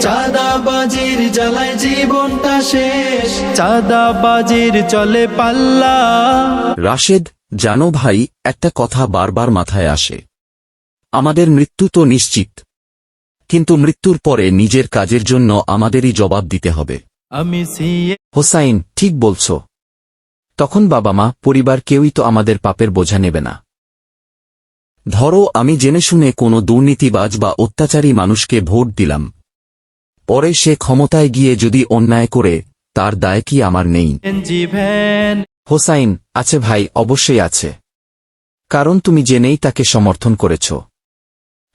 চাঁদাবাজির জ্বালায় জীবনটা শেষ, চাঁদাবাজির চলে পাল্লা। রাশেদ, জানো ভাই, একটা কথা বারবার মাথায় আসে। আমাদের মৃত্যু তো নিশ্চিত, কিন্তু মৃত্যুর পরে নিজের কাজের জন্য আমাদেরই জবাব দিতে হবে। আমি হোসাইন, ঠিক বলছ। তখন বাবা মা, পরিবার কেউই তো আমাদের পাপের বোঝা নেবে না। ধরো আমি জেনে শুনে কোনো দুর্নীতিবাজ বা অত্যাচারী মানুষকে ভোট দিলাম, পরে সে ক্ষমতায় গিয়ে যদি অন্যায় করে, তার দায় কি আমার নেই? ভ্যান। হোসাইন, আছে ভাই, অবশ্যই আছে। কারণ তুমি জেনেই তাকে সমর্থন করেছ।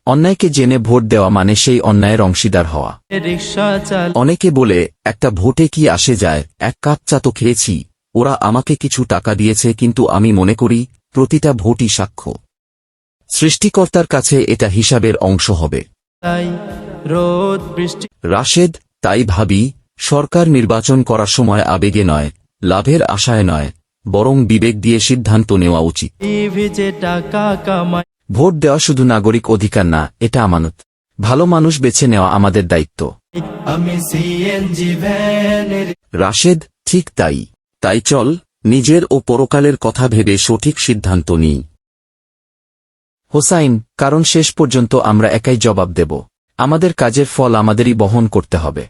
অন্যায়কে জেনে ভোট দেওয়া মানে সেই অন্যায়ের অংশীদার হওয়া। রিক্সা চাল। অনেকে বলে, একটা ভোটে কি আসে যায়, এক কাপ চা তো খেয়েছি, ওরা আমাকে কিছু টাকা দিয়েছে, কিন্তু আমি মনে করি প্রতিটা ভোটই সাক্ষ্য। সৃষ্টিকর্তার কাছে এটা হিসাবের অংশ হবে। তাই রোদ বৃষ্টি। রাশেদ, তাই ভাবি, সরকার নির্বাচন করার সময় আবেগে নয়, লাভের আশায় নয়, বরং বিবেক দিয়ে সিদ্ধান্ত নেওয়া উচিত। ভিজে টাকা কামাই। ভোট দেওয়া শুধু নাগরিক অধিকার না, এটা আমানত। ভালো মানুষ বেছে নেওয়া আমাদের দায়িত্ব। আমি সিএনজি ভ্যানের। রাশেদ, ঠিক তাই। তাই চল, নিজের ও পরকালের কথা ভেবে সঠিক সিদ্ধান্ত নিই। হোসাইন, কারণ শেষ পর্যন্ত আমরা একাই জবাব দেব। আমাদের কাজের ফল আমাদেরই বহন করতে হবে।